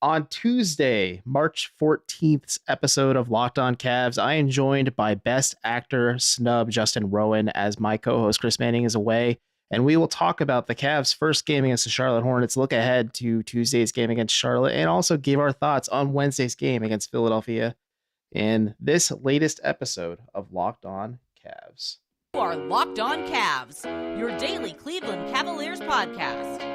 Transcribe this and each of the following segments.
On Tuesday, March 14th's episode of Locked On Cavs, I am joined by Best Actor snub Justin Rowan as my co-host Chris Manning is away, and we will talk about the Cavs' first game against the Charlotte Hornets, look ahead to Tuesday's game against Charlotte, and also give our thoughts on Wednesday's game against Philadelphia in this latest episode of Locked On Cavs. You are Locked On Cavs, your daily Cleveland Cavaliers podcast.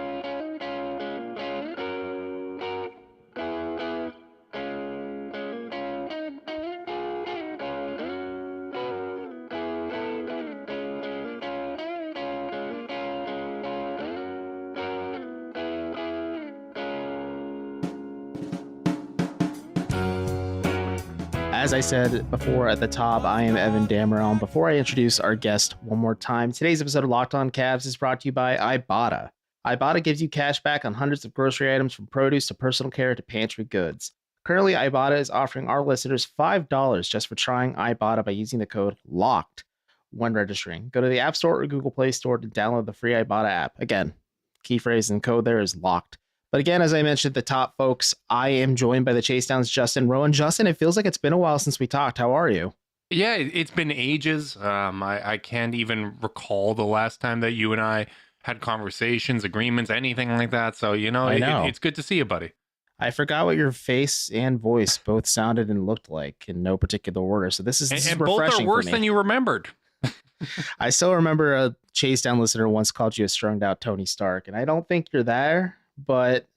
As I said before at the top, I am Evan Dammarell. And before I introduce our guest one more time, today's episode of Locked On Cavs is brought to you by Ibotta. Ibotta gives you cash back on hundreds of grocery items from produce to personal care to pantry goods. Currently, Ibotta is offering our listeners $5 just for trying Ibotta by using the code LOCKED when registering. Go to the App Store or Google Play Store to download the free Ibotta app. Again, key phrase and code there is LOCKED. But again, as I mentioned at the top, folks, I am joined by the Chase Downs' Justin Rowan. Justin, it feels like it's been a while since we talked. How are you? Yeah, it's been ages. I can't even recall the last time that you and I had conversations, agreements, anything like that. So, it's good to see you, buddy. I forgot what your face and voice both sounded and looked like in no particular order. So this is refreshing. And both are worse than you remembered. I still remember a Chase Down listener once called you a strung out Tony Stark, and I don't think you're there. But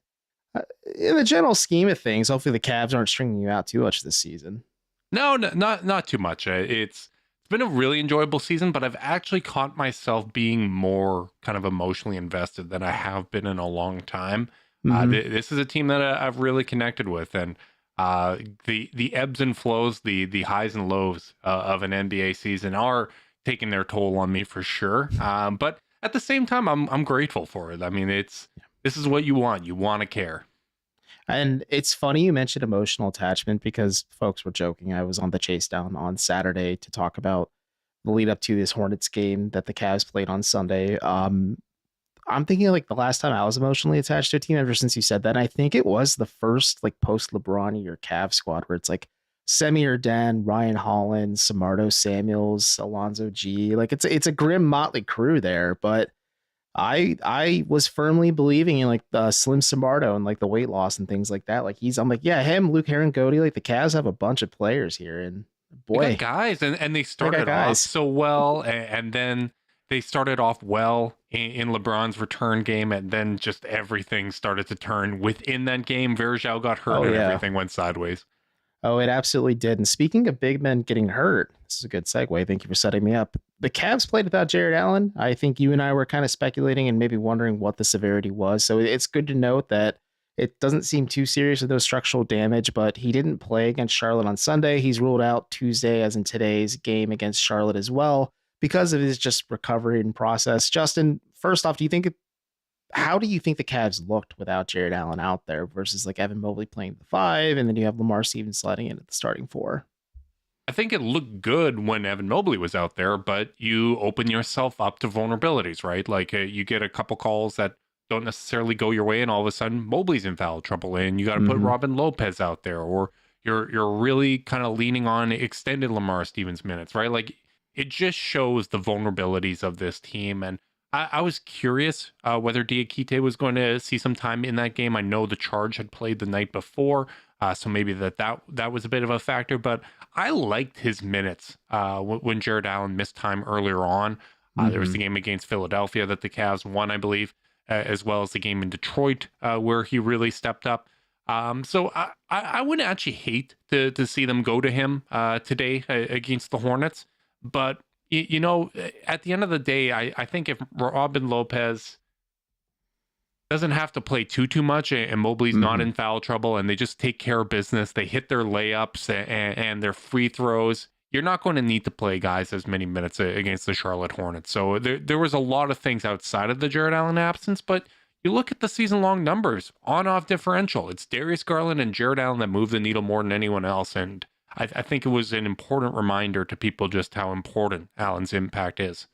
in the general scheme of things, hopefully the Cavs aren't stringing you out too much this season. No, not too much. It's been a really enjoyable season, but I've actually caught myself being more kind of emotionally invested than I have been in a long time. This is a team that I've really connected with, and the ebbs and flows, the highs and lows of an NBA season are taking their toll on me for sure. But at the same time, I'm grateful for it. I mean, this is what you want. You want to care. And it's funny you mentioned emotional attachment because folks were joking. I was on the Chase Down on Saturday to talk about the lead up to this Hornets game that the Cavs played on Sunday. I'm thinking like the last time I was emotionally attached to a team ever since you said that. And I think it was the first like post LeBron year Cavs squad where it's like Semi Erden, Ryan Holland, Samardo Samuels, Alonzo G. Like it's a grim motley crew there, but I was firmly believing in like the Slim Samardo and like the weight loss and things like that. Like I'm like, yeah, him, Luke Herringody, like the Cavs have a bunch of players here, and boy, guys, and they started off so well, and then they started off well in LeBron's return game, and then just everything started to turn within that game. Verjao got hurt, and everything went sideways. Oh, it absolutely did. And speaking of big men getting hurt, this is a good segue. Thank you for setting me up. The Cavs played without Jared Allen. I think you and I were kind of speculating and maybe wondering what the severity was. So it's good to note that it doesn't seem too serious with those structural damage, but he didn't play against Charlotte on Sunday. He's ruled out Tuesday, as in today's game against Charlotte as well, because of his just recovery and process. Justin, first off, how do you think the Cavs looked without Jared Allen out there versus like Evan Mobley playing the 5, and then you have Lamar Stevens sliding in at the starting 4? I think it looked good when Evan Mobley was out there, but you open yourself up to vulnerabilities, right? Like you get a couple calls that don't necessarily go your way, and all of a sudden Mobley's in foul trouble, and you got to put Robin Lopez out there, or you're really kind of leaning on extended Lamar Stevens minutes, right? Like it just shows the vulnerabilities of this team. And I was curious whether Diakite was going to see some time in that game. I know the Charge had played the night before, so maybe that was a bit of a factor. But I liked his minutes when Jared Allen missed time earlier on. There was the game against Philadelphia that the Cavs won, I believe, as well as the game in Detroit where he really stepped up. So I wouldn't actually hate to see them go to him today against the Hornets. But at the end of the day, I think if Robin Lopez doesn't have to play too much, and Mobley's not in foul trouble, and they just take care of business, they hit their layups and their free throws, you're not going to need to play guys as many minutes against the Charlotte Hornets. So there was a lot of things outside of the Jared Allen absence, but you look at the season-long numbers, on-off differential. It's Darius Garland and Jared Allen that move the needle more than anyone else, and I think it was an important reminder to people just how important Allen's impact is.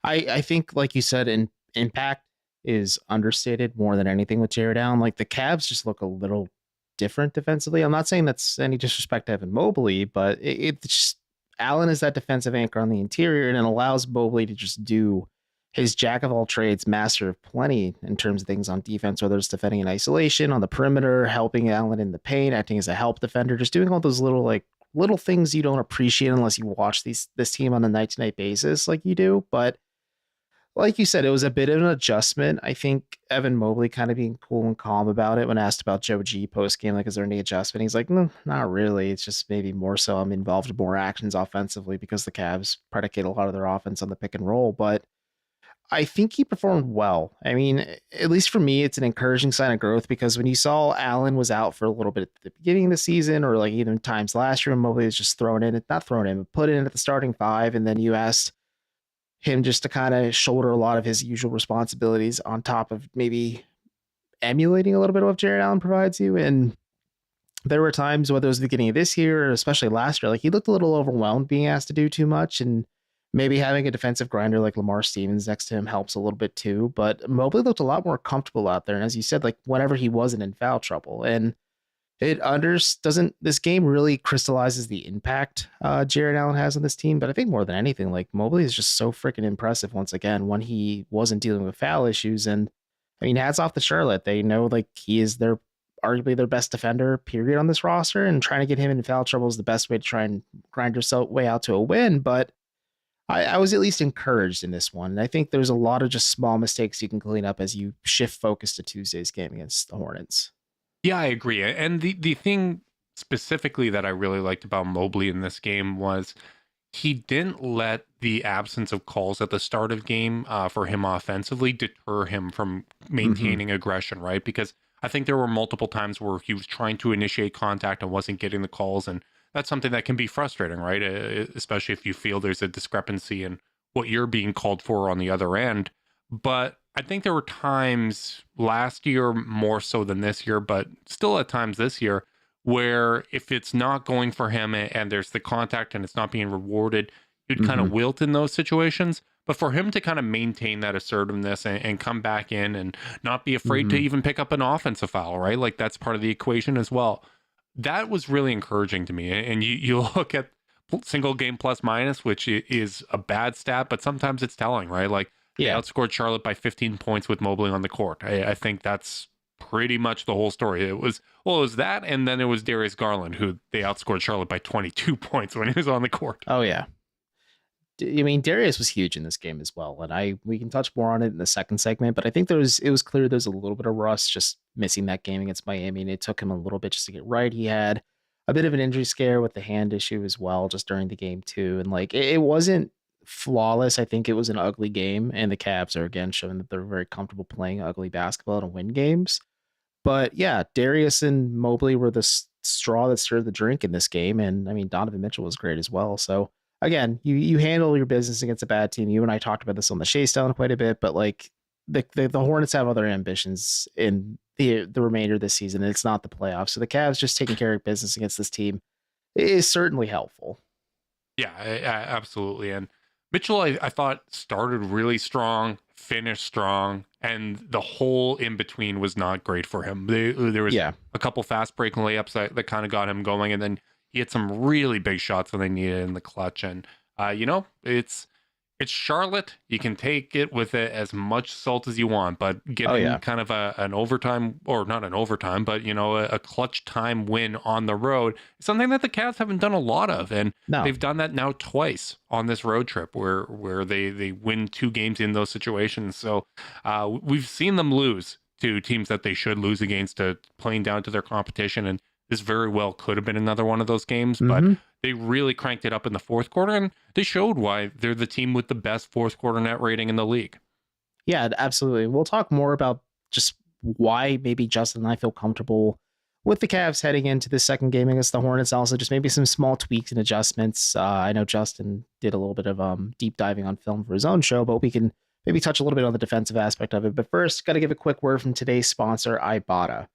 I think, like you said, impact is understated more than anything with Jared Allen. Like, the Cavs just look a little different defensively. I'm not saying that's any disrespect to Evan Mobley, but it's just Allen is that defensive anchor on the interior, and it allows Mobley to just do his jack of all trades, master of plenty in terms of things on defense, whether it's defending in isolation on the perimeter, helping Allen in the paint, acting as a help defender, just doing all those little things you don't appreciate unless you watch this team on a night-to-night basis like you do. But like you said, it was a bit of an adjustment. I think Evan Mobley kind of being cool and calm about it when asked about Joe G post game, like, is there any adjustment? He's like, no, not really. It's just maybe more so I'm involved in more actions offensively because the Cavs predicate a lot of their offense on the pick and roll. But I think he performed well. I mean, at least for me, it's an encouraging sign of growth because when you saw Allen was out for a little bit at the beginning of the season, or like even times last year when Mobley was just not thrown in, but put in at the starting five, and then you asked him just to kind of shoulder a lot of his usual responsibilities on top of maybe emulating a little bit of what Jared Allen provides you. And there were times, whether it was the beginning of this year or especially last year, like he looked a little overwhelmed being asked to do too much, and maybe having a defensive grinder like Lamar Stevens next to him helps a little bit too. But Mobley looked a lot more comfortable out there. And as you said, like whenever he wasn't in foul trouble, and this game really crystallizes the impact Jared Allen has on this team. But I think more than anything, like Mobley is just so freaking impressive once again when he wasn't dealing with foul issues. And I mean, hats off to Charlotte. They know like he is arguably their best defender period on this roster, and trying to get him in foul trouble is the best way to try and grind yourself way out to a win. But I was at least encouraged in this one. And I think there's a lot of just small mistakes you can clean up as you shift focus to Tuesday's game against the Hornets. Yeah, I agree. And the thing specifically that I really liked about Mobley in this game was he didn't let the absence of calls at the start of game for him offensively deter him from maintaining aggression, right? Because I think there were multiple times where he was trying to initiate contact and wasn't getting the calls. And that's something that can be frustrating, right? Especially if you feel there's a discrepancy in what you're being called for on the other end. But I think there were times last year more so than this year, but still at times this year, where if it's not going for him and there's the contact and it's not being rewarded, you'd kind of wilt in those situations. But for him to kind of maintain that assertiveness and come back in and not be afraid to even pick up an offensive foul, right? Like that's part of the equation as well. That was really encouraging to me. And you look at single game plus minus, which is a bad stat, but sometimes it's telling, right? Like they outscored Charlotte by 15 points with Mobley on the court. I think that's pretty much the whole story. It was that, and then it was Darius Garland, who they outscored Charlotte by 22 points when he was on the court. Oh, yeah. I mean, Darius was huge in this game as well, and we can touch more on it in the second segment, but I think it was clear there's a little bit of rust just missing that game against Miami, and it took him a little bit just to get right. He had a bit of an injury scare with the hand issue as well just during the game too, and like it wasn't flawless. I think it was an ugly game, and the Cavs are again showing that they're very comfortable playing ugly basketball to win games. But yeah, Darius and Mobley were the straw that stirred the drink in this game, and I mean Donovan Mitchell was great as well. So again, you handle your business against a bad team. You and I talked about this on the Chase Down quite a bit, but like the Hornets have other ambitions in the remainder of this season, and it's not the playoffs. So the Cavs just taking care of business against this team is certainly helpful. Yeah, absolutely. And Mitchell, I thought started really strong, finished strong, and the whole in between was not great for him. There was a couple fast break layups that kind of got him going, and then he had some really big shots when they needed in the clutch. And it's Charlotte. You can take it with as much salt as you want, but getting kind of an overtime, or not an overtime, but a clutch time win on the road is something that the Cavs haven't done a lot of, and they've done that now twice on this road trip where they win 2 games in those situations. So we've seen them lose to teams that they should lose against, to playing down to their competition, and this very well could have been another one of those games, but they really cranked it up in the fourth quarter, and they showed why they're the team with the best fourth quarter net rating in the league. Yeah, absolutely. We'll talk more about just why maybe Justin and I feel comfortable with the Cavs heading into the second game against the Hornets. Also, just maybe some small tweaks and adjustments. I know Justin did a little bit of deep diving on film for his own show, but we can maybe touch a little bit on the defensive aspect of it. But first, got to give a quick word from today's sponsor, Ibotta.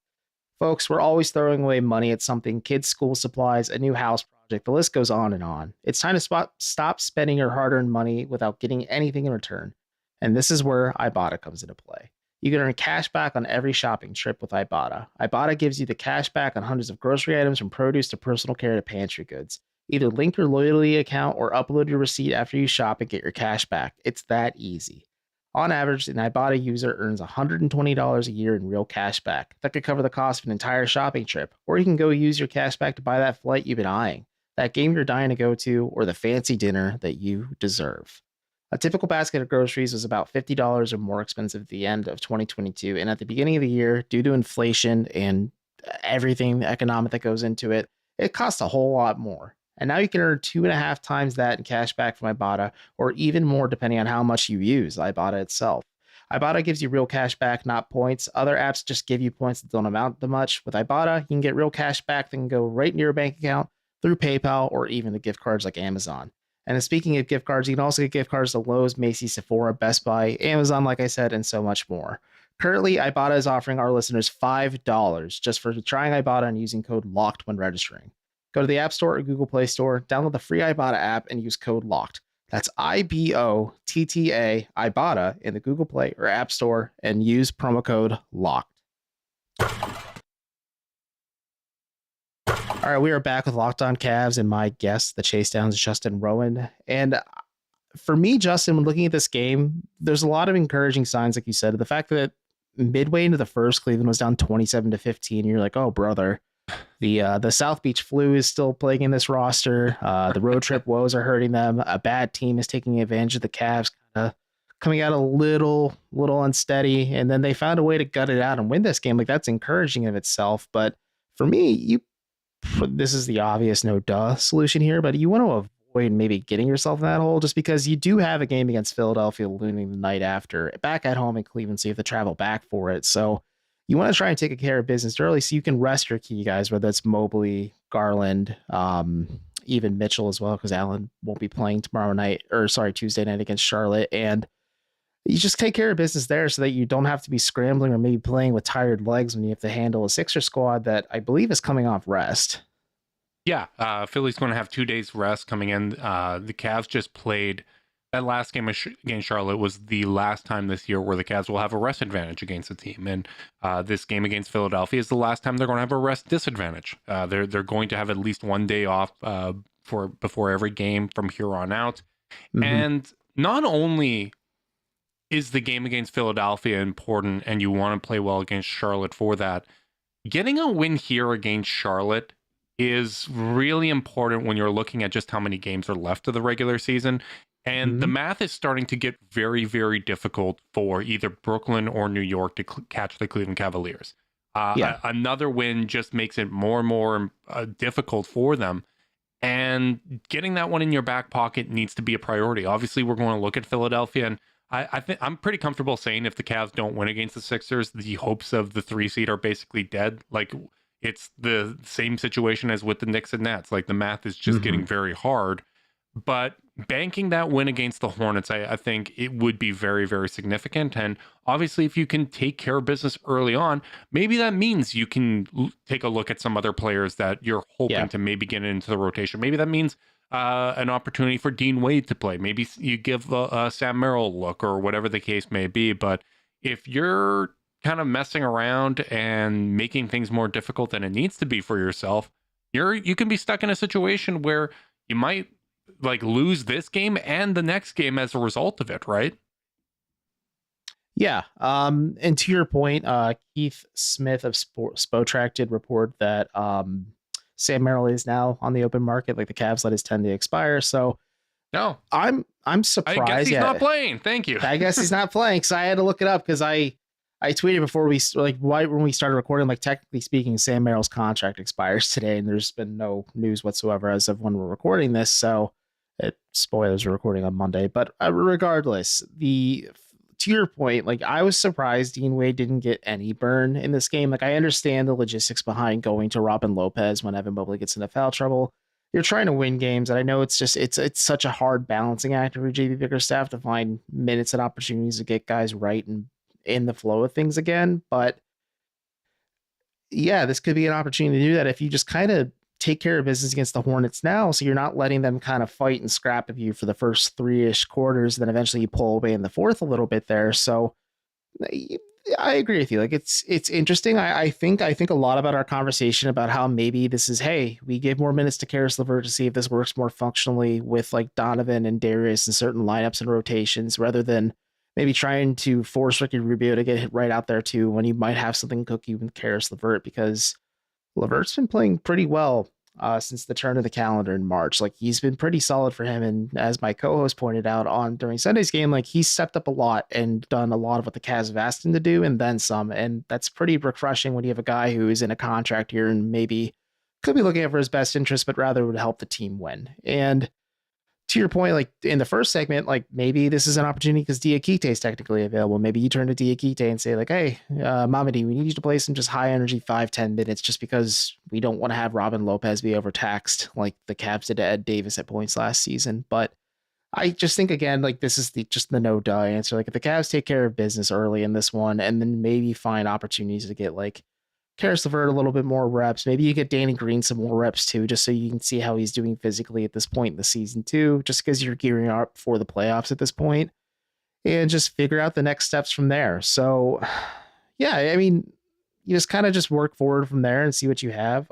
Folks, we're always throwing away money at something: kids' school supplies, a new house project. The list goes on and on. It's time to stop spending your hard-earned money without getting anything in return. And this is where Ibotta comes into play. You can earn cash back on every shopping trip with Ibotta. Ibotta gives you the cash back on hundreds of grocery items from produce to personal care to pantry goods. Either link your loyalty account or upload your receipt after you shop and get your cash back. It's that easy. On average, an Ibotta user earns $120 a year in real cash back. That could cover the cost of an entire shopping trip, or you can go use your cash back to buy that flight you've been eyeing, that game you're dying to go to, or the fancy dinner that you deserve. A typical basket of groceries was about $50 or more expensive at the end of 2022, and at the beginning of the year, due to inflation and everything the economic that goes into it, it costs a whole lot more. And now you can earn 2.5 times that in cash back from Ibotta, or even more depending on how much you use Ibotta itself. Ibotta gives you real cash back, not points. Other apps just give you points that don't amount to much. With Ibotta, you can get real cash back that can go right into your bank account through PayPal or even the gift cards like Amazon. And speaking of gift cards, you can also get gift cards to Lowe's, Macy's, Sephora, Best Buy, Amazon, like I said, and so much more. Currently, Ibotta is offering our listeners $5 just for trying Ibotta and using code LOCKED when registering. Go to the App Store or Google Play Store, download the free Ibotta app, and use code LOCKED. That's IBOTTA, Ibotta, in the Google Play or App Store, and use promo code LOCKED. All right, we are back with Locked On Cavs and my guest, the Chase Downs, Justin Rowan. And for me, Justin, when looking at this game, there's a lot of encouraging signs, like you said. The fact that midway into the first, Cleveland was down 27-15. You're like, oh, brother. The South Beach flu is still plaguing this roster. The road trip woes are hurting them. A bad team is taking advantage of the Cavs, kind of coming out a little unsteady. And then they found a way to gut it out and win this game. Like, that's encouraging of itself. But for me, this is the obvious no duh solution here, but you want to avoid maybe getting yourself in that hole just because you do have a game against Philadelphia looming the night after, back at home in Cleveland, so you have to travel back for it. So you want to try and take care of business early so you can rest your key guys, whether it's Mobley, Garland, even Mitchell as well, because Allen won't be playing Tuesday night against Charlotte. And you just take care of business there so that you don't have to be scrambling or maybe playing with tired legs when you have to handle a Sixer squad that I believe is coming off rest. Yeah, Philly's going to have 2 days rest coming in. The Cavs just played. That last game against Charlotte was the last time this year where the Cavs will have a rest advantage against a team. And this game against Philadelphia is the last time they're going to have a rest disadvantage. They're going to have at least 1 day off before every game from here on out. Mm-hmm. And not only is the game against Philadelphia important and you want to play well against Charlotte for that, getting a win here against Charlotte is really important when you're looking at just how many games are left of the regular season. And the math is starting to get very, very difficult for either Brooklyn or New York to catch the Cleveland Cavaliers. Another win just makes it more and more difficult for them. And getting that one in your back pocket needs to be a priority. Obviously, we're going to look at Philadelphia, and I think I'm pretty comfortable saying if the Cavs don't win against the Sixers, the hopes of the 3 seed are basically dead. Like, it's the same situation as with the Knicks and Nets. Like, the math is just getting very hard. But banking that win against the Hornets, I think it would be very, very significant. And obviously, if you can take care of business early on, maybe that means you can take a look at some other players that you're hoping to maybe get into the rotation. Maybe that means an opportunity for Dean Wade to play. Maybe you give Sam Merrill a look or whatever the case may be. But if you're kind of messing around and making things more difficult than it needs to be for yourself, you can be stuck in a situation where you might lose this game and the next game as a result of it, right? Yeah. And to your point, Keith Smith of Spotrac did report that Sam Merrill is now on the open market. Like, the Cavs let his 10 day expire. So no, I'm surprised. I guess he's not playing. Thank you. I guess he's not playing. Cause I had to look it up because I tweeted before when we started recording, technically speaking, Sam Merrill's contract expires today and there's been no news whatsoever as of when we're recording this. So spoilers, we're recording on Monday, but regardless, to your point, I was surprised Dean Wade didn't get any burn in this game. I understand the logistics behind going to Robin Lopez when Evan Mobley gets into foul trouble. You're trying to win games, and I know it's such a hard balancing act for JB Bickerstaff to find minutes and opportunities to get guys right and in the flow of things again. But yeah, this could be an opportunity to do that if you just kind of take care of business against the Hornets now, so you're not letting them kind of fight and scrap with you for the first 3-ish quarters, then eventually you pull away in the fourth a little bit there. So I agree with you. Like it's interesting. I think a lot about our conversation about how maybe this is, hey, we give more minutes to Caris LeVert to see if this works more functionally with like Donovan and Darius in certain lineups and rotations, rather than maybe trying to force Ricky Rubio to get hit right out there too when you might have something cookie with Caris LeVert, because LeVert's been playing pretty well since the turn of the calendar in March. Like he's been pretty solid for him. And as my co-host pointed out on during Sunday's game, like he's stepped up a lot and done a lot of what the Cavs have asked him to do and then some. And that's pretty refreshing when you have a guy who is in a contract here and maybe could be looking out for his best interest, but rather would help the team win. And to your point, like in the first segment, like maybe this is an opportunity because Diakite is technically available. Maybe you turn to Diakite and say like, hey, Mamadi, we need you to play some just high energy 5-10 minutes just because we don't want to have Robin Lopez be overtaxed like the Cavs did to Ed Davis at points last season. But I just think, again, like this is just the no duh answer. Like if the Cavs take care of business early in this one and then maybe find opportunities to get like Caris LeVert a little bit more reps. Maybe you get Danny Green some more reps too, just so you can see how he's doing physically at this point in the season too, just because you're gearing up for the playoffs at this point, and just figure out the next steps from there. So yeah, I mean, you just kind of just work forward from there and see what you have.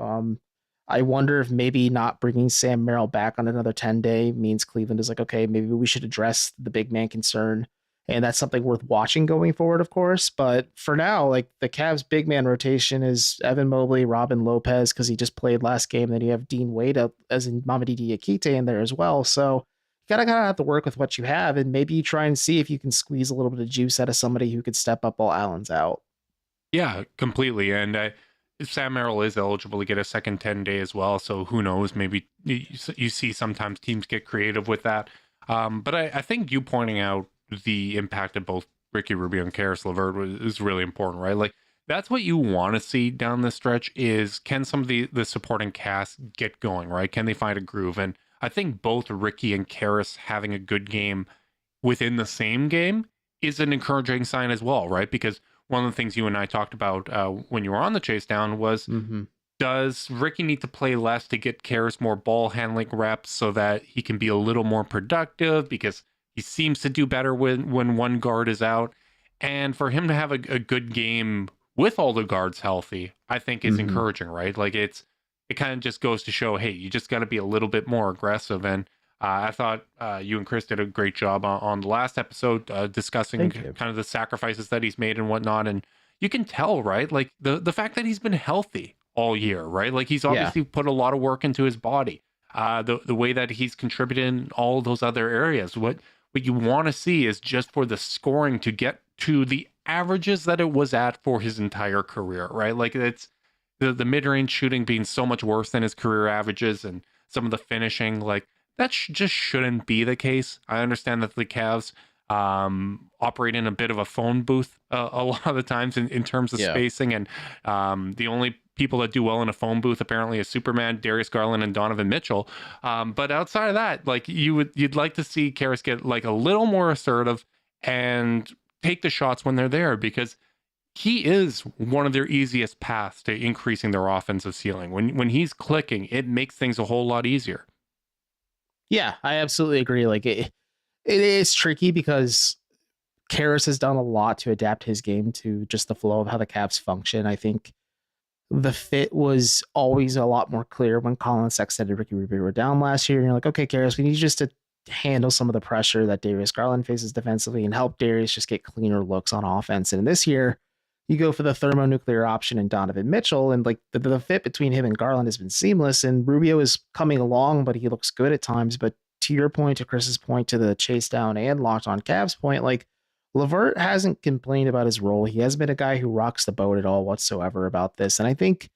I wonder if maybe not bringing Sam Merrill back on another 10-day means Cleveland is like, okay, maybe we should address the big man concern. And that's something worth watching going forward, of course. But for now, like the Cavs' big man rotation is Evan Mobley, Robin Lopez, because he just played last game. Then you have Dean Wade up as in Mamadi Diakite in there as well. So you gotta have to work with what you have, and maybe you try and see if you can squeeze a little bit of juice out of somebody who could step up while Allen's out. Yeah, completely. And Sam Merrill is eligible to get a second 10-day as well. So who knows? Maybe you see sometimes teams get creative with that. But I think you pointing out the impact of both Ricky Rubio and Caris LeVert is really important, right? Like that's what you want to see down the stretch is can some of the supporting cast get going, right? Can they find a groove? And I think both Ricky and Caris having a good game within the same game is an encouraging sign as well, right? Because one of the things you and I talked about when you were on the chase down was does Ricky need to play less to get Caris more ball handling reps so that he can be a little more productive, because he seems to do better when one guard is out. And for him to have a good game with all the guards healthy, I think is encouraging, right? Like it kind of just goes to show, hey, you just got to be a little bit more aggressive. And I thought you and Chris did a great job on the last episode discussing kind of the sacrifices that he's made and whatnot. And you can tell, right? Like the fact that he's been healthy all year, right? Like he's obviously put a lot of work into his body. The way that he's contributed in all those other areas. What you want to see is just for the scoring to get to the averages that it was at for his entire career, right? Like it's the mid-range shooting being so much worse than his career averages, and some of the finishing, like that just shouldn't be the case. I understand that the Cavs operate in a bit of a phone booth a lot of the times in terms of spacing, and the only people that do well in a phone booth apparently is Superman, Darius Garland, and Donovan Mitchell. But outside of that, like you'd like to see Caris get like a little more assertive and take the shots when they're there, because he is one of their easiest paths to increasing their offensive ceiling. When he's clicking, it makes things a whole lot easier. Yeah, I absolutely agree. Like it is tricky because Caris has done a lot to adapt his game to just the flow of how the Cavs function. I think the fit was always a lot more clear when Colin Sexton and Ricky Rubio were down last year. And you're like, okay, Caris, we need you just to handle some of the pressure that Darius Garland faces defensively and help Darius just get cleaner looks on offense. And this year, you go for the thermonuclear option in Donovan Mitchell, and like the fit between him and Garland has been seamless. And Rubio is coming along, but he looks good at times. But to your point, to Chris's point, to the chase down and locked on Cavs point, like LeVert hasn't complained about his role. He hasn't been a guy who rocks the boat at all whatsoever about this. And I think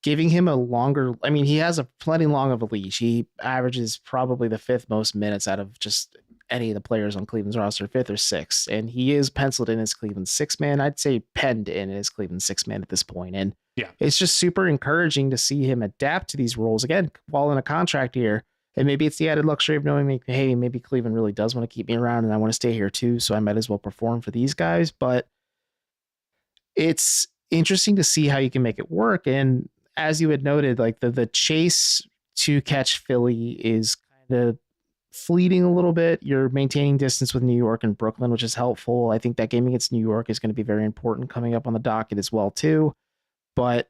giving him a longer, I mean, he has a plenty long of a leash. He averages probably the fifth most minutes out of just any of the players on Cleveland's roster, fifth or sixth. And he is penciled in as Cleveland's sixth man. I'd say penned in as Cleveland's sixth man at this point. And it's just super encouraging to see him adapt to these roles again, while in a contract year. And maybe it's the added luxury of knowing, hey, maybe Cleveland really does want to keep me around and I want to stay here too, so I might as well perform for these guys. But it's interesting to see how you can make it work. And as you had noted, like the chase to catch Philly is kind of fleeting a little bit. You're maintaining distance with New York and Brooklyn, which is helpful. I think that game against New York is going to be very important coming up on the docket as well, too. But,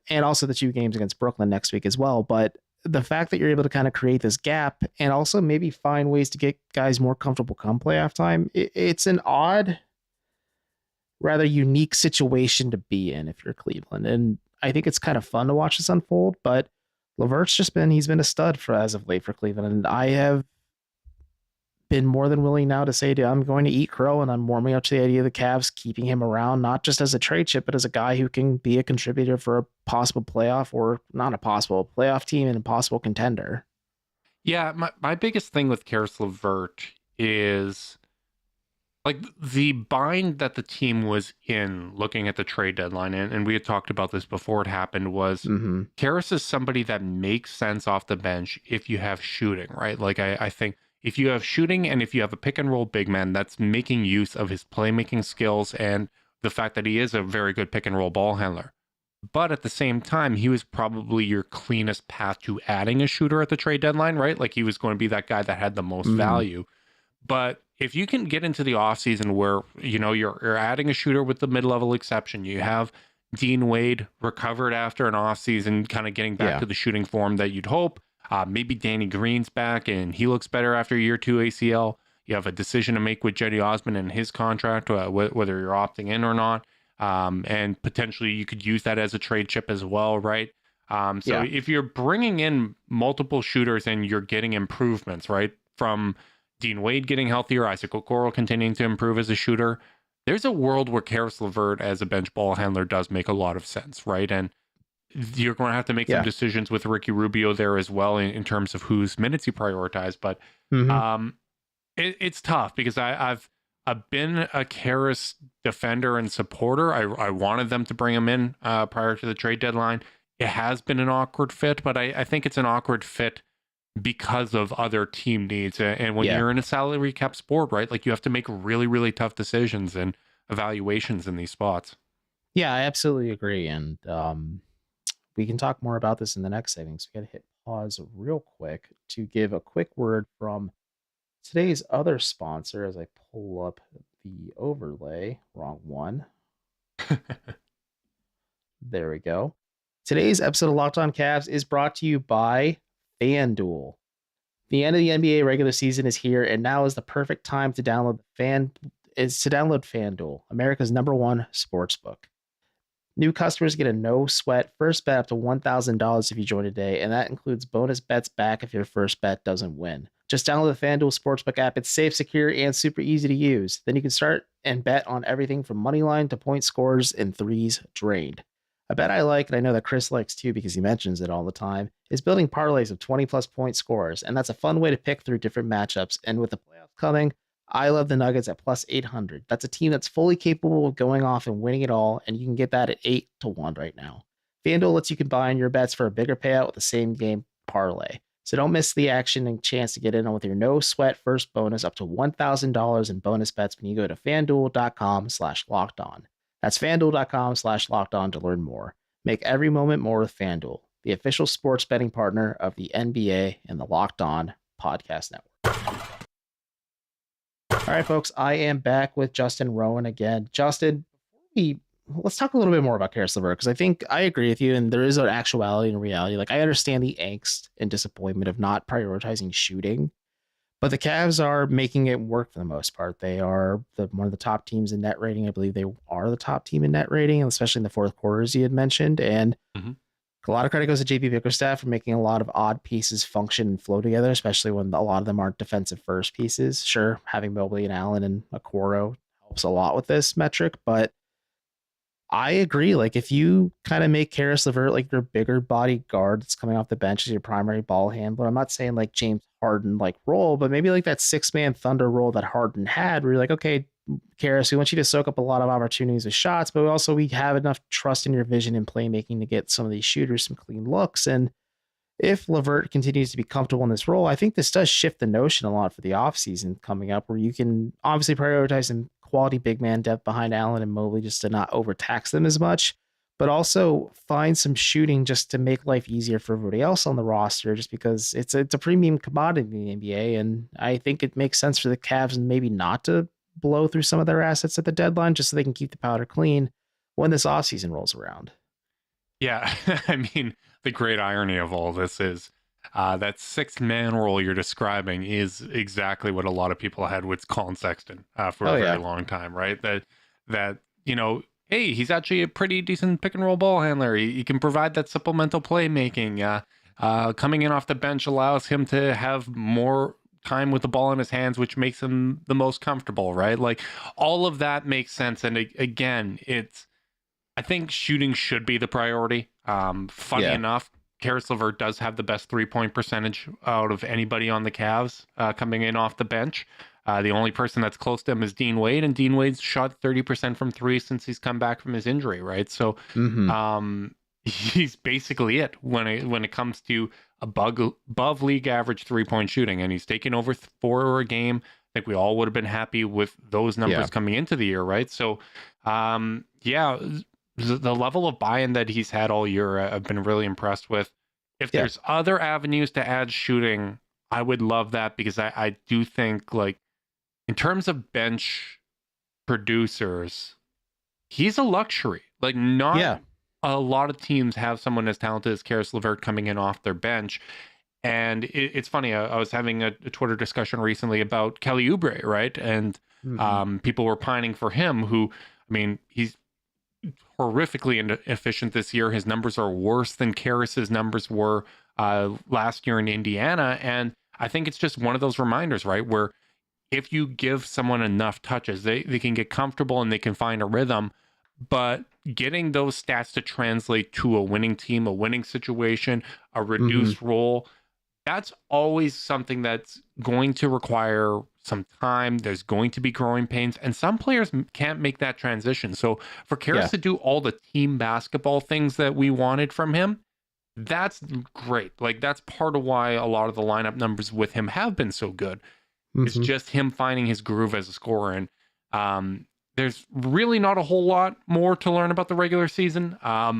and also the 2 games against Brooklyn next week as well. But the fact that you're able to kind of create this gap and also maybe find ways to get guys more comfortable come playoff time, it's an odd, rather unique situation to be in if you're Cleveland. And I think it's kind of fun to watch this unfold, but LeVert's he's been a stud for as of late for Cleveland. And I have been more than willing now to say, I'm going to eat crow, and I'm warming up to the idea of the Cavs keeping him around, not just as a trade chip, but as a guy who can be a contributor for a possible playoff, or not a possible playoff team, and a possible contender. Yeah, my biggest thing with Caris LeVert is like the bind that the team was in looking at the trade deadline, and we had talked about this before it happened, was Caris is somebody that makes sense off the bench if you have shooting, right? Like I think if you have shooting and if you have a pick and roll big man that's making use of his playmaking skills and the fact that he is a very good pick and roll ball handler. But at the same time, he was probably your cleanest path to adding a shooter at the trade deadline, right? Like he was going to be that guy that had the most value. But if you can get into the offseason where, you're adding a shooter with the mid-level exception, you have Dean Wade recovered after an offseason, kind of getting back to the shooting form that you'd hope. Maybe Danny Green's back and he looks better after year 2 ACL. You have a decision to make with Jetty Osman and his contract, whether you're opting in or not. And potentially you could use that as a trade chip as well, right? If you're bringing in multiple shooters and you're getting improvements, right, from Dean Wade getting healthier, Isaac Okoro continuing to improve as a shooter, there's a world where Caris LeVert as a bench ball handler does make a lot of sense, right? And you're going to have to make some decisions with Ricky Rubio there as well in terms of whose minutes you prioritize. But it's tough because I've been a Caris defender and supporter. I wanted them to bring him in prior to the trade deadline. It has been an awkward fit, but I think it's an awkward fit because of other team needs. And when you're in a salary cap sport, right, like you have to make really, really tough decisions and evaluations in these spots. Yeah, I absolutely agree. And we can talk more about this in the next segment. So we got to hit pause real quick to give a quick word from today's other sponsor as I pull up the overlay. Wrong one. There we go. Today's episode of Locked On Cavs is brought to you by FanDuel. The end of the NBA regular season is here, and now is the perfect time to download FanDuel, America's #1 sportsbook. New customers get a no-sweat first bet up to $1,000 if you join today, and that includes bonus bets back if your first bet doesn't win. Just download the FanDuel Sportsbook app. It's safe, secure, and super easy to use. Then you can start and bet on everything from money line to point scores and threes drained. A bet I like, and I know that Chris likes too because he mentions it all the time, is building parlays of 20-plus point scores, and that's a fun way to pick through different matchups. And with the playoffs coming, I love the Nuggets at plus 800. That's a team that's fully capable of going off and winning it all, and you can get that at 8-1 right now. FanDuel lets you combine your bets for a bigger payout with the same game parlay. So don't miss the action and chance to get in on with your no-sweat first bonus up to $1,000 in bonus bets when you go to FanDuel.com/lockedon. That's FanDuel.com/lockedon to learn more. Make every moment more with FanDuel, the official sports betting partner of the NBA and the Locked On Podcast Network. All right, folks, I am back with Justin Rowan again. Justin, let's talk a little bit more about Caris LeVert, because I think I agree with you, and there is an actuality and reality. Like, I understand the angst and disappointment of not prioritizing shooting, but the Cavs are making it work for the most part. They are one of the top teams in net rating. I believe they are the top team in net rating, especially in the fourth quarter, as you had mentioned. And a lot of credit goes to JP Bickerstaff for making a lot of odd pieces function and flow together, especially when a lot of them aren't defensive first pieces. Sure, having Mobley and Allen and Okoro helps a lot with this metric, but I agree. Like, if you kind of make Caris LeVert like your bigger body guard that's coming off the bench as your primary ball handler, I'm not saying like James Harden like role, but maybe like that 6-man Thunder role that Harden had, where you're like, okay, Caris, we want you to soak up a lot of opportunities with shots, but also we have enough trust in your vision and playmaking to get some of these shooters some clean looks. And if LeVert continues to be comfortable in this role, I think this does shift the notion a lot for the offseason coming up, where you can obviously prioritize some quality big man depth behind Allen and Mobley just to not overtax them as much. but also find some shooting just to make life easier for everybody else on the roster, just because it's a premium commodity in the NBA. And I think it makes sense for the Cavs maybe not to blow through some of their assets at the deadline just so they can keep the powder clean when this offseason rolls around. Yeah, I mean, the great irony of all this is that sixth-man role you're describing is exactly what a lot of people had with Colin Sexton for a very long time, right? That hey, he's actually a pretty decent pick-and-roll ball handler. He can provide that supplemental playmaking. Coming in off the bench allows him to have more time with the ball in his hands, which makes him the most comfortable, right? Like, all of that makes sense. And again, I think shooting should be the priority. Funny enough, Caris LeVert does have the best 3-point percentage out of anybody on the Cavs coming in off the bench. The only person that's close to him is Dean Wade, and Dean Wade's shot 30% from three since he's come back from his injury, right? So he's basically it when it comes to above league average 3-point shooting, and he's taken over 4 a game. I think we all would have been happy with those numbers coming into the year, right? So, the level of buy-in that he's had all year, I've been really impressed with. If there's other avenues to add shooting, I would love that, because I do think, like, in terms of bench producers, he's a luxury. Like, not a lot of teams have someone as talented as Caris LeVert coming in off their bench. And it's funny, I was having a Twitter discussion recently about Kelly Oubre, right? And people were pining for him, who, I mean, he's horrifically inefficient this year. His numbers are worse than Caris's numbers were last year in Indiana. And I think it's just one of those reminders, right, where if you give someone enough touches, they can get comfortable and they can find a rhythm. But getting those stats to translate to a winning team, a winning situation, a reduced role, that's always something that's going to require some time. There's going to be growing pains, and some players can't make that transition. So for Caris to do all the team basketball things that we wanted from him, that's great. Like, that's part of why a lot of the lineup numbers with him have been so good. It's just him finding his groove as a scorer. And there's really not a whole lot more to learn about the regular season. At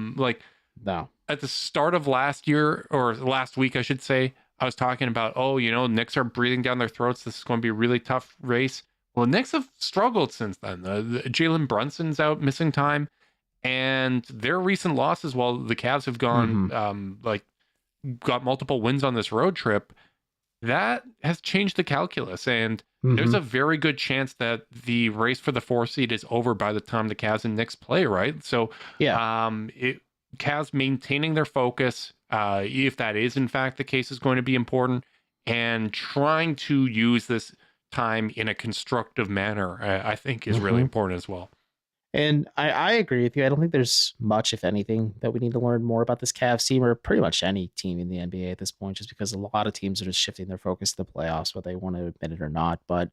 the start of last year, or last week, I should say, I was talking about, Knicks are breathing down their throats. This is going to be a really tough race. Well, the Knicks have struggled since then. Jalen Brunson's out missing time, and their recent losses, while the Cavs have gone, got multiple wins on this road trip, that has changed the calculus. And there's a very good chance that the race for the 4th seed is over by the time the Cavs and Knicks play, right? So, Cavs maintaining their focus, if that is in fact the case, is going to be important, and trying to use this time in a constructive manner, I think is really important as well. And I agree with you. I don't think there's much, if anything, that we need to learn more about this Cavs team, or pretty much any team in the NBA at this point, just because a lot of teams are just shifting their focus to the playoffs, whether they want to admit it or not. But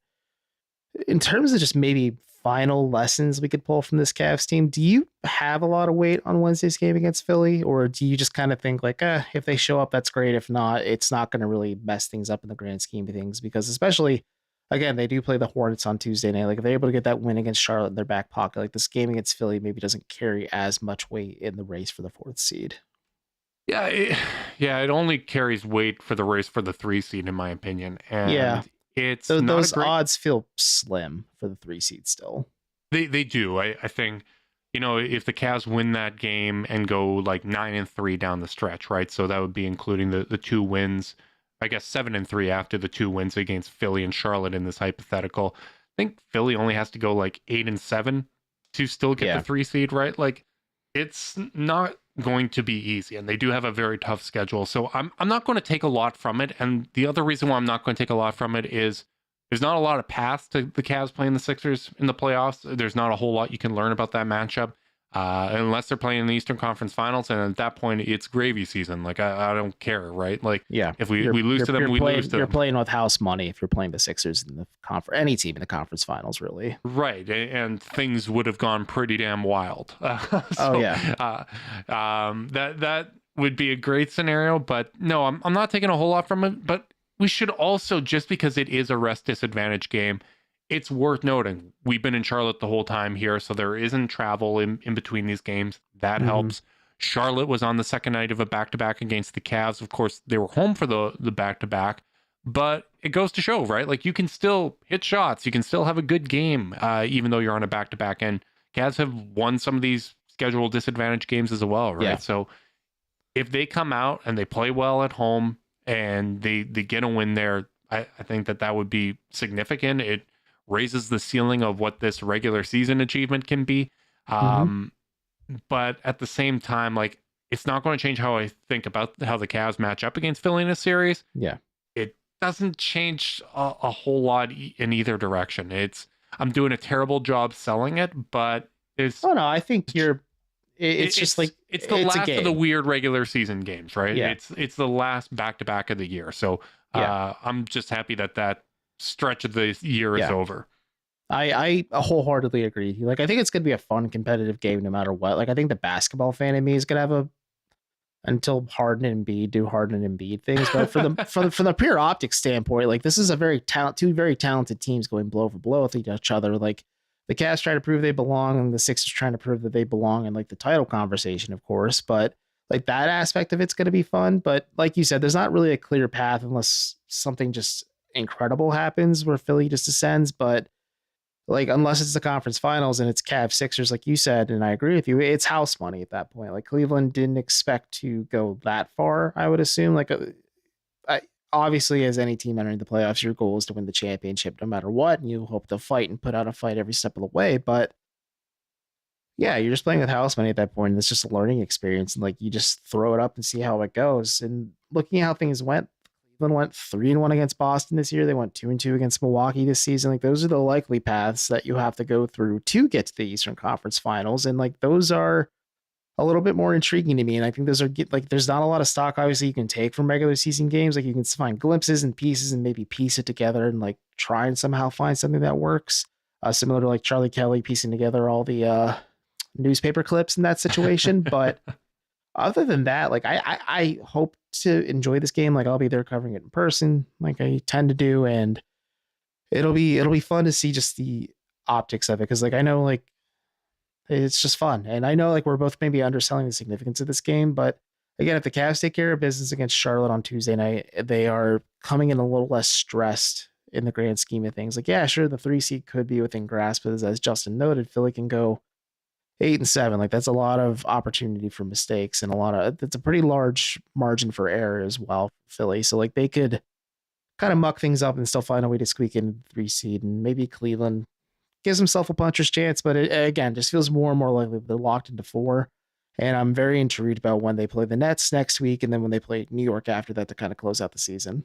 in terms of just maybe final lessons we could pull from this Cavs team, do you have a lot of weight on Wednesday's game against Philly? Or do you just kind of think like, if they show up, that's great. If not, it's not going to really mess things up in the grand scheme of things? Because especially, again, they do play the Hornets on Tuesday night. Like, if they're able to get that win against Charlotte in their back pocket, like, this game against Philly maybe doesn't carry as much weight in the race for the 4th seed. Yeah, it only carries weight for the race for the 3 seed, in my opinion. And it's so those odds feel slim for the 3 seed still. They do. I think, if the Cavs win that game and go like 9-3 down the stretch, right? So that would be including the 2 wins. I guess 7-3 after the 2 wins against Philly and Charlotte in this hypothetical. I think Philly only has to go like 8-7 to still get the 3 seed, right? Like, it's not going to be easy, and they do have a very tough schedule. So I'm not going to take a lot from it. And the other reason why I'm not going to take a lot from it is there's not a lot of paths to the Cavs playing the Sixers in the playoffs. There's not a whole lot you can learn about that matchup. Unless they're playing in the Eastern Conference Finals, and at that point, it's gravy season. Like, I don't care, right? Like, if we lose to them, we lose to them. You're playing with house money if you're playing the Sixers in the conference, any team in the conference finals, really. Right, and things would have gone pretty damn wild. That would be a great scenario, but no, I'm not taking a whole lot from it. But we should also, just because it is a rest disadvantage game, it's worth noting we've been in Charlotte the whole time here, so there isn't travel in between these games. That helps. Charlotte was on the second night of a back-to-back against the Cavs. Of course, they were home for the back-to-back, but it goes to show, right? Like, you can still hit shots. You can still have a good game, even though you're on a back-to-back. And Cavs have won some of these schedule disadvantage games as well, right? Yeah. So if they come out and they play well at home and they get a win there, I think that would be significant. It raises the ceiling of what this regular season achievement can be. But at the same time, like, it's not going to change how I think about how the Cavs match up against Philly in a series. Yeah. It doesn't change a whole lot in either direction. I'm doing a terrible job selling it, but it's... Oh, no, I think it's just like... It's the last of the weird regular season games, right? Yeah. It's the last back-to-back of the year. So I'm just happy that stretch of the year is over. I wholeheartedly agree with you. Like, I think it's going to be a fun, competitive game no matter what. Like, I think the basketball fan in me is going to have until Harden and Embiid do Harden and Embiid things. But from the pure optics standpoint, like, this is a two very talented teams going blow for blow with each other. Like, the Cavs try to prove they belong, and the Sixers trying to prove that they belong in, like, the title conversation, of course. But, like, that aspect of it's going to be fun. But like you said, there's not really a clear path unless something just incredible happens where Philly just ascends. But, like, unless it's the conference finals and it's Cavs Sixers, like you said, and I agree with you, it's house money at that point. Like, Cleveland didn't expect to go that far, I would assume. Like, obviously, as any team entering the playoffs, your goal is to win the championship no matter what, and you hope to fight and put out a fight every step of the way. But yeah, you're just playing with house money at that point, and it's just a learning experience, and, like, you just throw it up and see how it goes. And looking at how things went, Cleveland went 3-1 against Boston this year. They went 2-2 against Milwaukee this season. Like, those are the likely paths that you have to go through to get to the Eastern Conference Finals. And, like, those are a little bit more intriguing to me. And I think those are, like, there's not a lot of stock, obviously, you can take from regular season games. Like, you can find glimpses and pieces and maybe piece it together and, like, try and somehow find something that works. Similar to, like, Charlie Kelly piecing together all the newspaper clips in that situation. But other than that, like, I hope to enjoy this game. Like, I'll be there covering it in person, like I tend to do, and it'll be fun to see just the optics of it, because, like, I know, like, it's just fun, and I know, like, we're both maybe underselling the significance of this game, but again, if the Cavs take care of business against Charlotte on Tuesday night, they are coming in a little less stressed in the grand scheme of things. Like, yeah, sure, the 3 seed could be within grasp, but as Justin noted, Philly can go 8-7. Like, that's a lot of opportunity for mistakes, and that's a pretty large margin for error as well for Philly. So, like, they could kind of muck things up and still find a way to squeak in the 3 seed, and maybe Cleveland gives himself a puncher's chance, but it, again, just feels more and more likely they're locked into 4. And I'm very intrigued about when they play the Nets next week, and then when they play New York after that to kind of close out the season.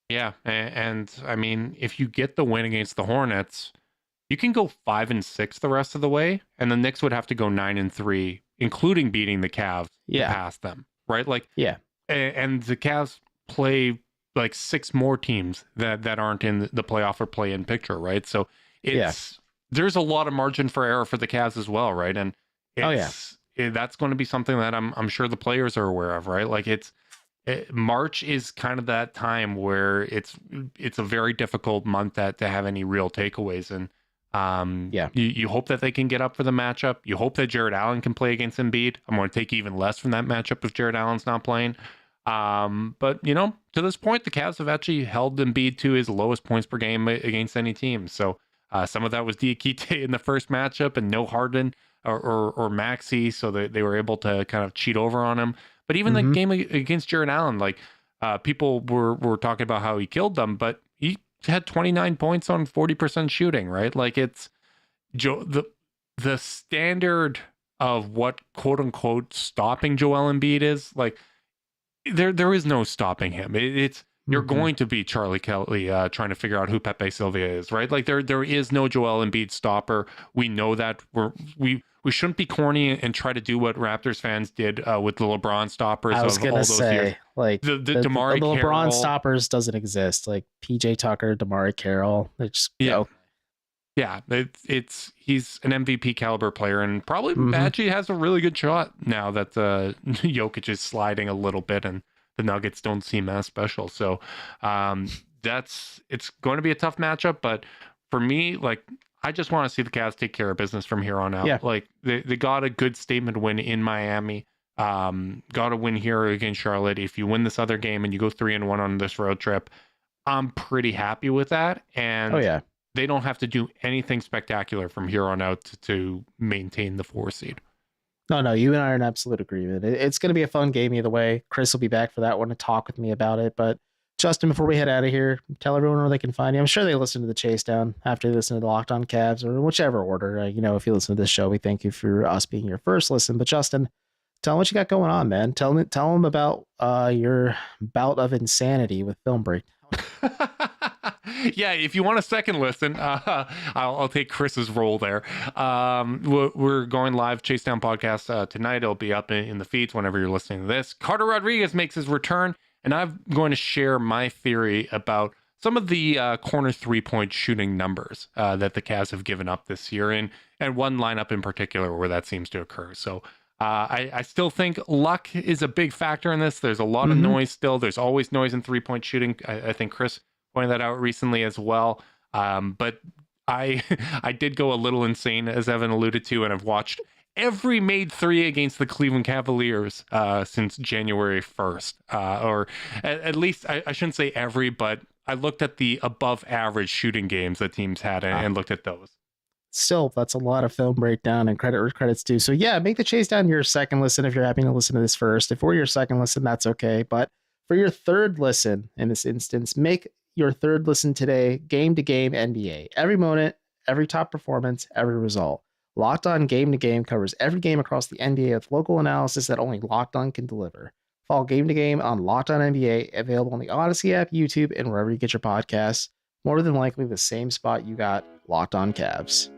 Yeah, and I mean, if you get the win against the Hornets, you can go 5-6 the rest of the way, and the Knicks would have to go 9-3, including beating the Cavs to pass them, right? Like, and the Cavs play like 6 more teams that aren't in the playoff or play-in picture, right? So there's a lot of margin for error for the Cavs as well, right? And that's going to be something that I'm sure the players are aware of, right? Like, March is kind of that time where it's a very difficult month to have any real takeaways. And you hope that they can get up for the matchup. You hope that Jared Allen can play against Embiid. I'm going to take even less from that matchup if Jared Allen's not playing. But, you know, to this point, the Cavs have actually held Embiid to his lowest points per game against any team. So some of that was Diakite in the first matchup and no Harden or Maxey, so they were able to kind of cheat over on him. But even the game against Jared Allen, like, people were talking about how he killed them, but he had 29 points on 40% shooting, right? Like, it's the standard of what quote unquote stopping Joel Embiid is, like, there is no stopping him. You're going to be Charlie Kelly trying to figure out who Pepe Sylvia is, right? Like, there is no Joel Embiid stopper. We know that. We shouldn't be corny and try to do what Raptors fans did with the LeBron stoppers. I was of all gonna those say, years. like, the DeMar LeBron Carroll stoppers doesn't exist. Like, PJ Tucker, DeMar Carroll, they just go. Yeah, he's an MVP caliber player, and probably actually has a really good shot now that Jokic is sliding a little bit and the Nuggets don't seem as special. So it's going to be a tough matchup, but for me, like, I just want to see the Cavs take care of business from here on out. Yeah. Like, they got a good statement win in Miami. Got a win here against Charlotte. If you win this other game and you go 3-1 on this road trip, I'm pretty happy with that. And Oh yeah. they don't have to do anything spectacular from here on out to maintain the 4 seed. No, you and I are in absolute agreement. It's going to be a fun game either way. Chris will be back for that one to talk with me about it. But Justin, before we head out of here, tell everyone where they can find you. I'm sure they listen to the Chase Down after they listen to the Locked On Cavs or whichever order. If you listen to this show, we thank you for us being your first listen. But Justin, tell them what you got going on, man. Tell them about your bout of insanity with Film Breakdown. Yeah, if you want a second listen, I'll take Chris's role there. We're going live Chase Down podcast tonight. It'll be up in the feeds whenever you're listening to this. Carter Rodriguez makes his return, and I'm going to share my theory about some of the corner 3-point shooting numbers that the Cavs have given up this year, and one lineup in particular where that seems to occur. So I still think luck is a big factor in this. There's a lot of noise still. There's always noise in 3-point shooting. I think Chris pointed that out recently as well. But I did go a little insane, as Evan alluded to, and I've watched every made 3 against the Cleveland Cavaliers since January 1st. Or at least, I shouldn't say every, but I looked at the above average shooting games that teams had and looked at those. Still, that's a lot of film breakdown and credit where credit's due. So yeah, make the Chase Down your second listen if you're happy to listen to this first. If we're your second listen, that's okay. But for your third listen in this instance, make your third listen today, game to game NBA. Every moment, every top performance, every result. Locked On Game to Game covers every game across the NBA with local analysis that only Locked On can deliver. Follow Game to Game on Locked On NBA, available on the Odyssey app, YouTube, and wherever you get your podcasts. More than likely the same spot you got Locked On Cavs.